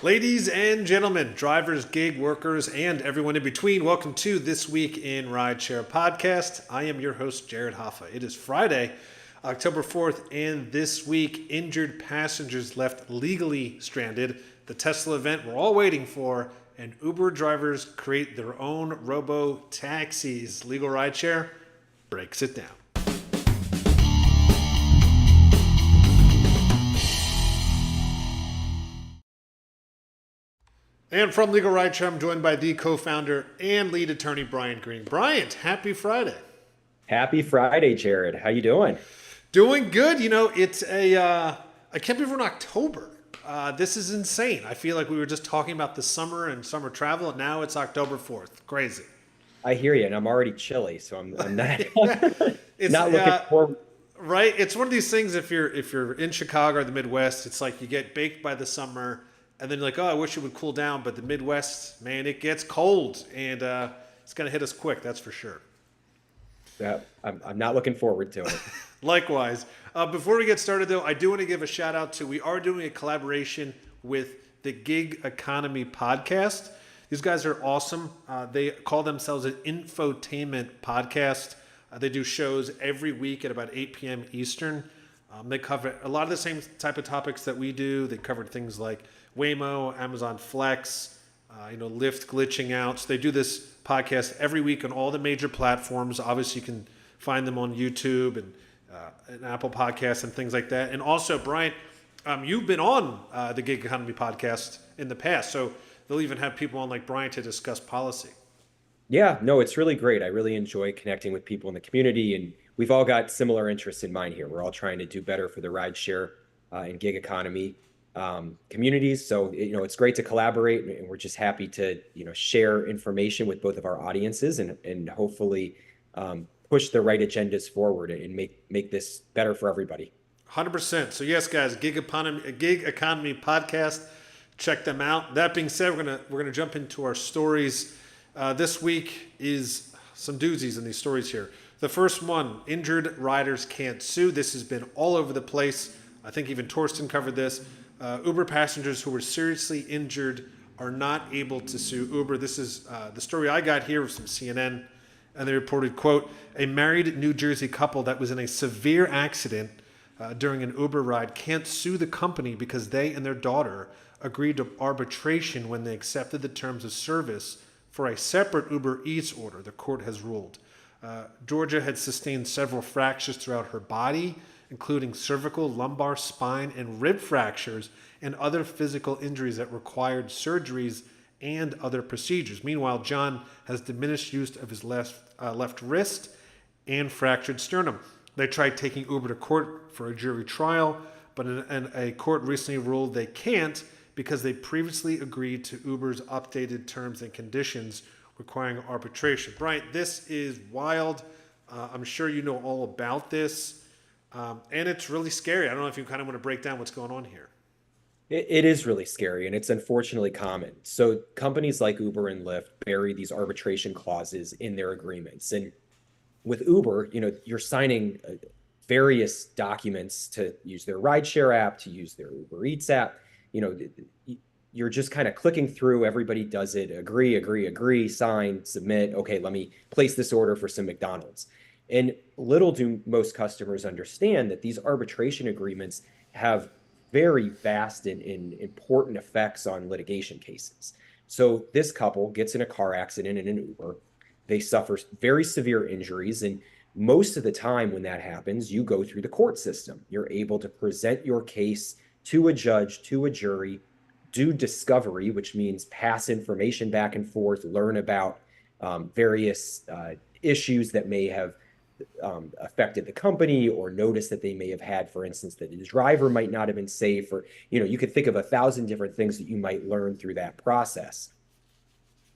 Ladies and gentlemen, drivers, gig workers, and everyone in between, welcome to This Week in Rideshare podcast. I am your host, Jared Hoffa. It is Friday, October 4th, and this week, injured passengers left legally stranded. The Tesla event we're all waiting for, and Uber drivers create their own robo-taxis. Legal Rideshare breaks it down. And from Legal Rideshare, I'm joined by the co-founder and lead attorney, Bryant Green. Bryant, happy Friday. Happy Friday, Jared. How you doing? Doing good. You know, I can't believe we're in October. This is insane. I feel like we were just talking about the summer and summer travel, and now it's October 4th. Crazy. I hear you, and I'm already chilly, so I'm not, It's not looking forward. right. It's one of these things. If you're in Chicago or the Midwest, it's like you get baked by the summer, and then you're like, oh, I wish it would cool down. But the Midwest, man, it gets cold, and it's gonna hit us quick. That's for sure. I'm not looking forward to it. Likewise. Before we get started, though, I do want to give a shout out to, we are doing a collaboration with the Gig Economy podcast. These guys are awesome. They call themselves an infotainment podcast. They do shows every week at about 8 p.m. Eastern. They cover a lot of the same type of topics that we do. They covered things like Waymo, Amazon Flex, Lyft glitching out. So they do this podcast every week on all the major platforms. Obviously, you can find them on YouTube and Apple Podcasts and things like that. And also, Bryant, you've been on the Gig Economy podcast in the past, so they'll even have people on like Bryant to discuss policy. Yeah, no, it's really great. I really enjoy connecting with people in the community, and we've all got similar interests in mind here. We're all trying to do better for the rideshare and gig economy communities. So, it's great to collaborate, and we're just happy to, share information with both of our audiences and hopefully push the right agendas forward and make this better for everybody. 100%. So yes, guys, Gig Economy podcast. Check them out. That being said, we're gonna jump into our stories. This week is some doozies in these stories here. The first one: injured riders can't sue. This has been all over the place. I think even Torsten covered this. Uber passengers who were seriously injured are not able to sue Uber. This is the story I got here from CNN, and they reported, quote, a married New Jersey couple that was in a severe accident during an Uber ride can't sue the company because they and their daughter agreed to arbitration when they accepted the terms of service for a separate Uber Eats order, the court has ruled. Georgia had sustained several fractures throughout her body, including cervical, lumbar, spine, and rib fractures, and other physical injuries that required surgeries and other procedures. Meanwhile, John has diminished use of his left wrist and fractured sternum. They tried taking Uber to court for a jury trial, but a court recently ruled they can't because they previously agreed to Uber's updated terms and conditions requiring arbitration. Bryant, this is wild. I'm sure you know all about this. And it's really scary. I don't know if you kind of want to break down what's going on here. It is really scary, and it's unfortunately common. So companies like Uber and Lyft bury these arbitration clauses in their agreements. And with Uber, you're signing various documents to use their rideshare app, to use their Uber Eats app. You're just kind of clicking through. Everybody does it. Agree, sign, submit. Okay, let me place this order for some McDonald's. And little do most customers understand that these arbitration agreements have very vast and important effects on litigation cases. So this couple gets in a car accident in an Uber. They suffer very severe injuries. And most of the time when that happens, you go through the court system. You're able to present your case to a judge, to a jury, do discovery, which means pass information back and forth, learn about various issues that may have affected the company, or notice that they may have had, for instance, that the driver might not have been safe, or you could think of 1,000 different things that you might learn through that process.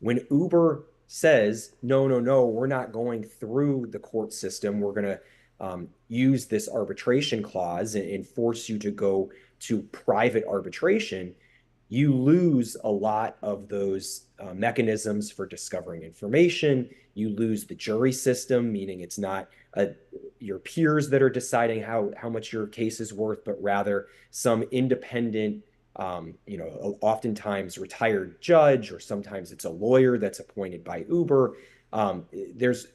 When Uber says no, we're not going through the court system, we're going to use this arbitration clause and force you to go to private arbitration, you lose a lot of those mechanisms for discovering information. You lose the jury system, meaning it's not your peers that are deciding how much your case is worth, but rather some independent oftentimes retired judge, or sometimes it's a lawyer that's appointed by Uber. There's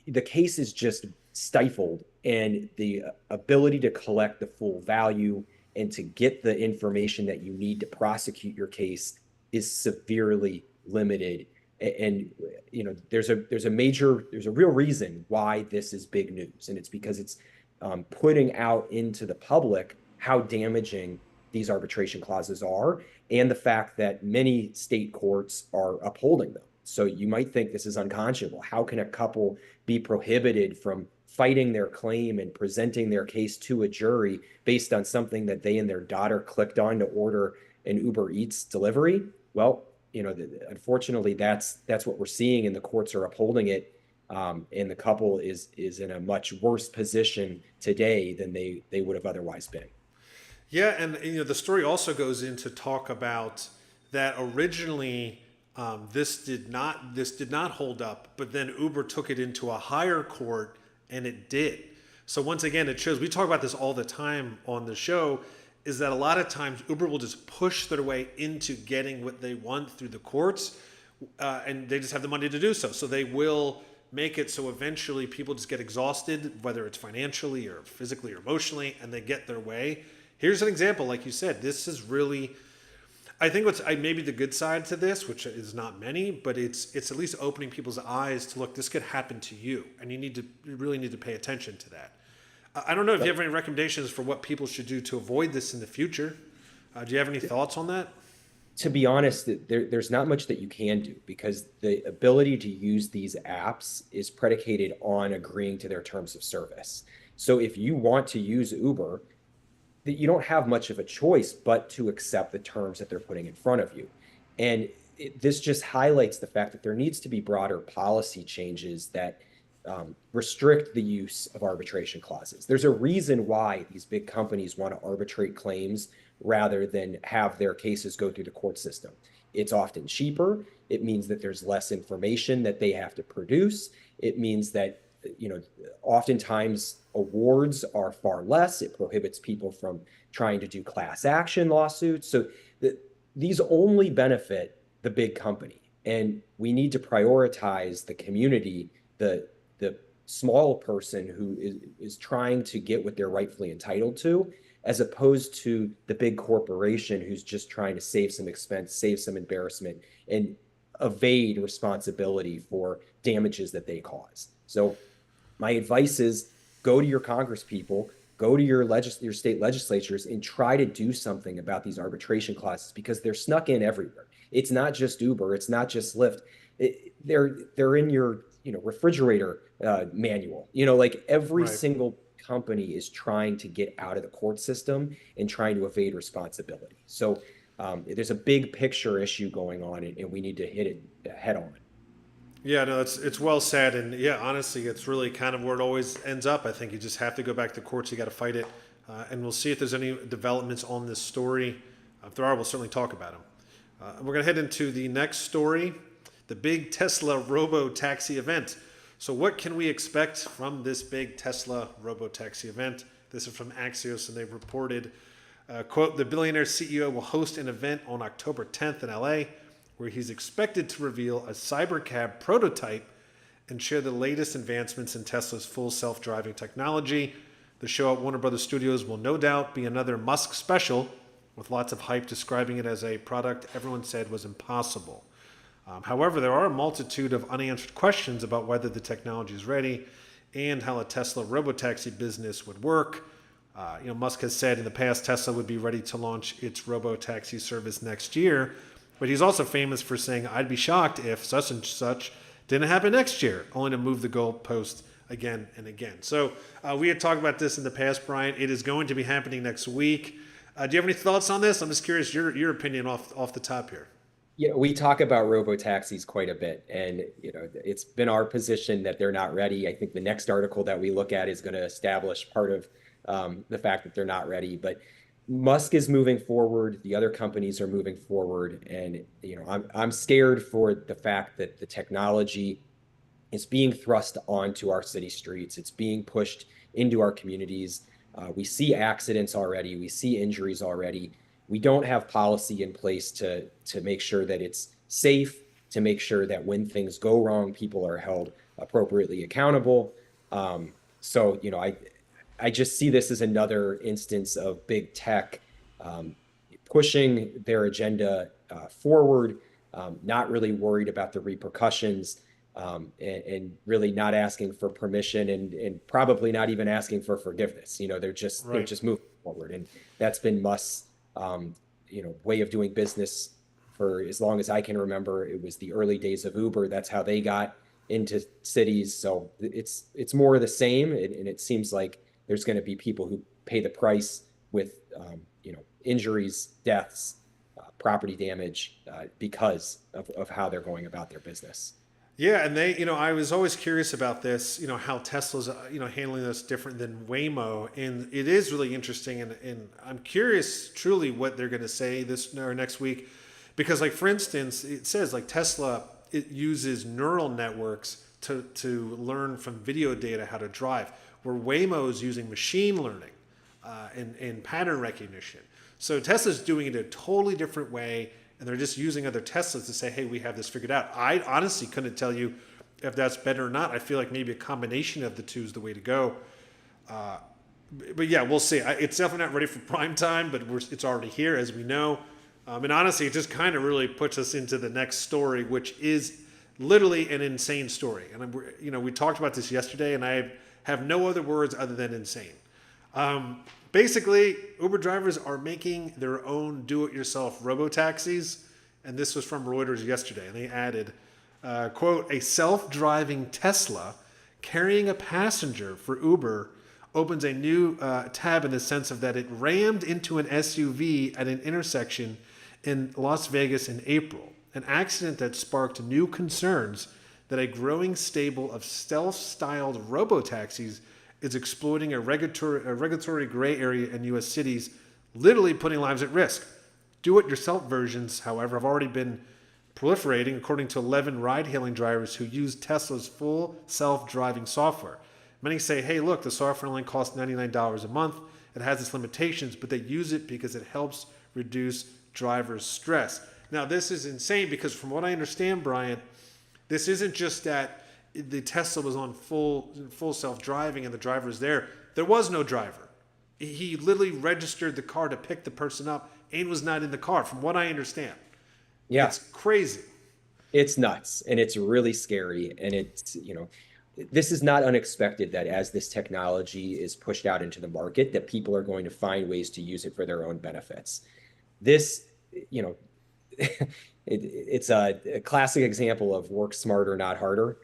the case is just stifled, and the ability to collect the full value and to get the information that you need to prosecute your case is severely limited. And there's a real reason why this is big news, and it's because it's putting out into the public how damaging these arbitration clauses are, and the fact that many state courts are upholding them. So you might think this is unconscionable. How can a couple be prohibited from fighting their claim and presenting their case to a jury based on something that they and their daughter clicked on to order an Uber Eats delivery? Well, unfortunately, that's what we're seeing, and the courts are upholding it. And the couple is in a much worse position today than they would have otherwise been. Yeah, and the story also goes into talk about that originally this did not hold up, but then Uber took it into a higher court and it did. So once again, it shows, we talk about this all the time on the show, is that a lot of times Uber will just push their way into getting what they want through the courts, and they just have the money to do so. So they will make it so eventually people just get exhausted, whether it's financially or physically or emotionally, and they get their way. Here's an example, like you said, this is really, I think what's maybe the good side to this, which is not many, but it's at least opening people's eyes to, look, this could happen to you, and you really need to pay attention to that. I don't know if you have any recommendations for what people should do to avoid this in the future. Do you have any thoughts on that? To be honest, there's not much that you can do, because the ability to use these apps is predicated on agreeing to their terms of service. So if you want to use Uber, you don't have much of a choice but to accept the terms that they're putting in front of you. And this just highlights the fact that there needs to be broader policy changes that restrict the use of arbitration clauses. There's a reason why these big companies want to arbitrate claims rather than have their cases go through the court system. It's often cheaper. It means that there's less information that they have to produce. It means that oftentimes awards are far less. It prohibits people from trying to do class action lawsuits. So these only benefit the big company, and we need to prioritize the community, the small person who is trying to get what they're rightfully entitled to, as opposed to the big corporation who's just trying to save some expense, save some embarrassment, and evade responsibility for damages that they cause. So my advice is, go to your congresspeople, go to your state legislatures, and try to do something about these arbitration clauses, because they're snuck in everywhere. It's not just Uber, it's not just Lyft. They're in your refrigerator manual. Like every Right. single company is trying to get out of the court system and trying to evade responsibility. So there's a big picture issue going on, and we need to hit it head on. Yeah, no, it's well said, and yeah, honestly, it's really kind of where it always ends up. I think you just have to go back to courts. You got to fight it, and we'll see if there's any developments on this story. If there are, we'll certainly talk about them. We're going to head into the next story, the big Tesla Robotaxi event. So, what can we expect from this big Tesla Robotaxi event? This is from Axios, and they've reported, quote, the billionaire CEO will host an event on October 10th in LA, where he's expected to reveal a cybercab prototype and share the latest advancements in Tesla's full self-driving technology. The show at Warner Brothers Studios will no doubt be another Musk special, with lots of hype describing it as a product everyone said was impossible. However, there are a multitude of unanswered questions about whether the technology is ready and how a Tesla robotaxi business would work. Musk has said in the past Tesla would be ready to launch its robotaxi service next year, but he's also famous for saying, I'd be shocked if such and such didn't happen next year, only to move the goalpost again and again. So we had talked about this in the past, Brian. It is going to be happening next week. Do you have any thoughts on this? I'm just curious your opinion off the top here. Yeah, we talk about robotaxis quite a bit, and it's been our position that they're not ready. I think the next article that we look at is going to establish part of the fact that they're not ready. But Musk is moving forward. The other companies are moving forward, and I'm scared for the fact that the technology is being thrust onto our city streets. It's being pushed into our communities. We see accidents already. We see injuries already. we don't have policy in place to make sure that it's safe, to make sure that when things go wrong, people are held appropriately accountable. So, I just see this as another instance of big tech pushing their agenda forward, not really worried about the repercussions, and really not asking for permission, and probably not even asking for forgiveness. They're Right. just moving forward, and that's been Musk's way of doing business for as long as I can remember. It was the early days of Uber. That's how they got into cities. So it's more of the same, and it seems like there's going to be people who pay the price with injuries, deaths, property damage because of how they're going about their business. Yeah, and I was always curious about this, how Tesla's, handling this different than Waymo, and it is really interesting, and I'm curious truly what they're going to say this or next week, because like for instance, it says like Tesla, it uses neural networks to learn from video data how to drive, where Waymo is using machine learning and pattern recognition. So Tesla's doing it a totally different way, and they're just using other Teslas to say, hey, we have this figured out. I honestly couldn't tell you if that's better or not. I feel like maybe a combination of the two is the way to go. But yeah, we'll see. It's definitely not ready for prime time, but it's already here, as we know. And honestly, it just kind of really puts us into the next story, which is literally an insane story. And we talked about this yesterday, and I have no other words other than insane. Basically, Uber drivers are making their own do-it-yourself robotaxis, and this was from Reuters yesterday. And they added, quote, a self-driving Tesla carrying a passenger for Uber opens a new tab in the sense of that it rammed into an SUV at an intersection in Las Vegas in April, an accident that sparked new concerns that a growing stable of stealth-styled robotaxis is exploiting a regulatory gray area in U.S. cities, literally putting lives at risk. Do-it-yourself versions, however, have already been proliferating, according to 11 ride-hailing drivers who use Tesla's full self-driving software. Many say, hey, look, the software only costs $99 a month. It has its limitations, but they use it because it helps reduce drivers' stress. Now, this is insane because from what I understand, Brian, this isn't just that the Tesla was on full self-driving and the driver was there. There was no driver. He literally registered the car to pick the person up and was not in the car, from what I understand. Yeah, It's crazy. it's nuts, and it's really scary. And this is not unexpected that as this technology is pushed out into the market, that people are going to find ways to use it for their own benefits. This, it's a classic example of work smarter, not harder.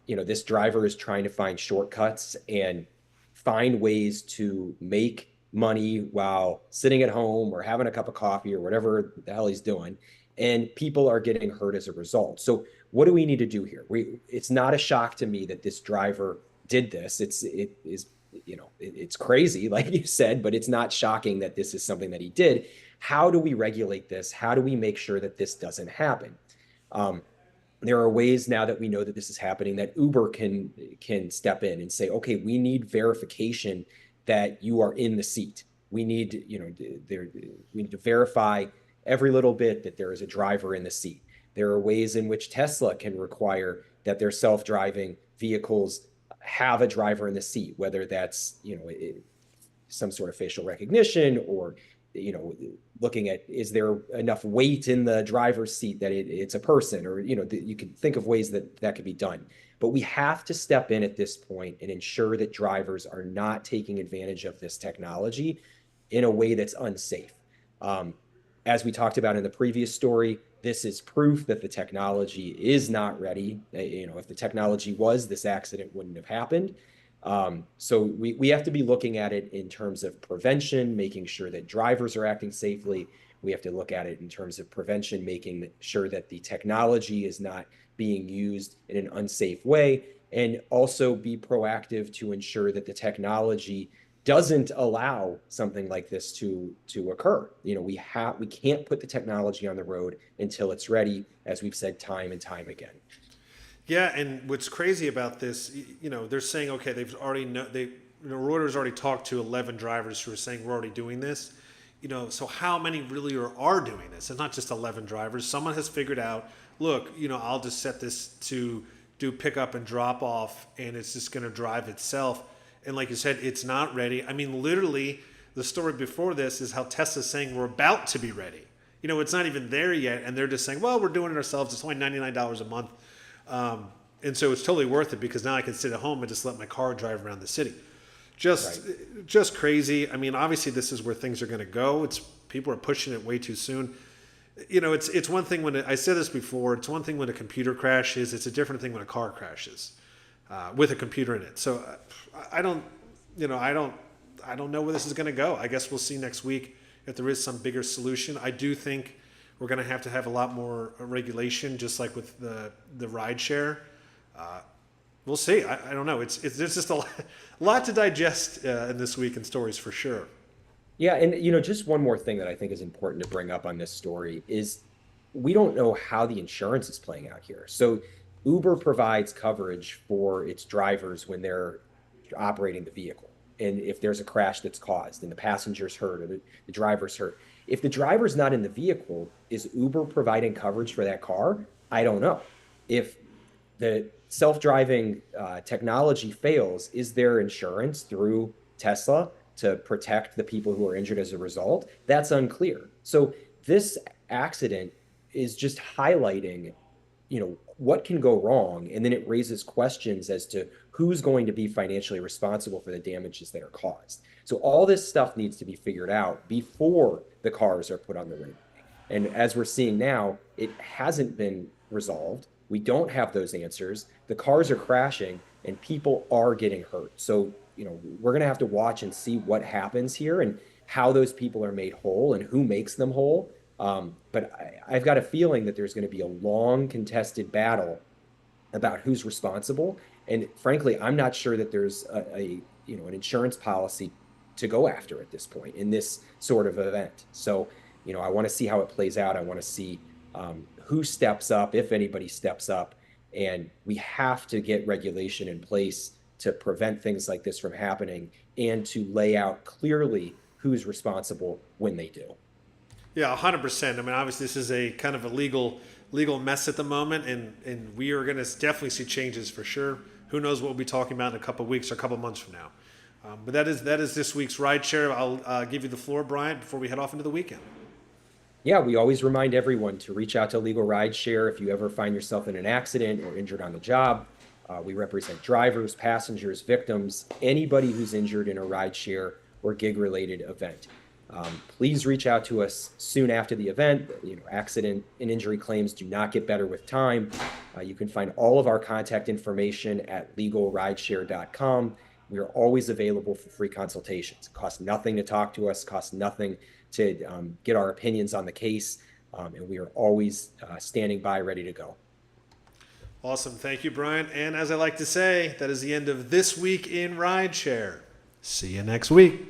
This driver is trying to find shortcuts and find ways to make money while sitting at home or having a cup of coffee or whatever the hell he's doing. And people are getting hurt as a result. So what do we need to do here? It's not a shock to me that this driver did this. It's crazy, like you said, but it's not shocking that this is something that he did. How do we regulate this? How do we make sure that this doesn't happen? There are ways now that we know that this is happening that Uber can step in and say, okay, we need verification that you are in the seat. We need to verify every little bit that there is a driver in the seat. There are ways in which Tesla can require that their self-driving vehicles have a driver in the seat, whether that's some sort of facial recognition or looking at, is there enough weight in the driver's seat that it's a person, or you can think of ways that could be done. But we have to step in at this point and ensure that drivers are not taking advantage of this technology in a way that's unsafe. As we talked about in the previous story, this is proof that the technology is not ready. If the technology was, this accident wouldn't have happened. So we have to be looking at it in terms of prevention, making sure that drivers are acting safely. We have to look at it in terms of prevention, making sure that the technology is not being used in an unsafe way, and also be proactive to ensure that the technology doesn't allow something like this to occur. We can't put the technology on the road until it's ready, as we've said time and time again. Yeah, and what's crazy about this, they're saying, okay, they've already Reuters already talked to 11 drivers who are saying we're already doing this. so how many really are doing this? It's not just 11 drivers. Someone has figured out, look, I'll just set this to do pick up and drop off, and it's just going to drive itself. And like you said, it's not ready. I mean, literally, the story before this is how Tesla's saying we're about to be ready. It's not even there yet, and they're just saying, well, we're doing it ourselves. It's only $99 a month. And so it's totally worth it because now I can sit at home and just let my car drive around the city. Just crazy. I mean, obviously, this is where things are going to go. People are pushing it way too soon. It's one thing when I said this before. It's one thing when a computer crashes. It's a different thing when a car crashes with a computer in it. So I don't know where this is going to go. I guess we'll see next week if there is some bigger solution. I do think we're going to have a lot more regulation, just like with the rideshare. We'll see. I don't know. It's just a lot to digest in this week in stories for sure. Yeah, and just one more thing that I think is important to bring up on this story is we don't know how the insurance is playing out here. So Uber provides coverage for its drivers when they're operating the vehicle. And if there's a crash that's caused and the passenger's hurt or the driver's hurt. If the driver's not in the vehicle, is Uber providing coverage for that car? I don't know. If the self-driving technology fails, is there insurance through Tesla to protect the people who are injured as a result? That's unclear. So this accident is just highlighting, what can go wrong, and then it raises questions as to who's going to be financially responsible for the damages that are caused. So all this stuff needs to be figured out before the cars are put on the road. And as we're seeing now, it hasn't been resolved. We don't have those answers. The cars are crashing and people are getting hurt. So, we're going to have to watch and see what happens here and how those people are made whole and who makes them whole. But I've got a feeling that there's going to be a long contested battle about who's responsible. And frankly, I'm not sure that there's an insurance policy to go after at this point in this sort of event. So, I want to see how it plays out. I want to see who steps up, if anybody steps up, and we have to get regulation in place to prevent things like this from happening and to lay out clearly who's responsible when they do. Yeah, 100%. I mean, obviously, this is a kind of a legal mess at the moment, and we are going to definitely see changes for sure. Who knows what we'll be talking about in a couple of weeks or a couple of months from now. But that is this week's Rideshare. I'll give you the floor, Brian, before we head off into the weekend. Yeah, we always remind everyone to reach out to LegalRideshare if you ever find yourself in an accident or injured on the job. We represent drivers, passengers, victims, anybody who's injured in a rideshare or gig-related event. Please reach out to us soon after the event. Accident and injury claims do not get better with time. You can find all of our contact information at LegalRideshare.com. We are always available for free consultations. It costs nothing to talk to us, costs nothing to get our opinions on the case, and we are always standing by, ready to go. Awesome. Thank you, Brian. And as I like to say, that is the end of This Week in Rideshare. See you next week.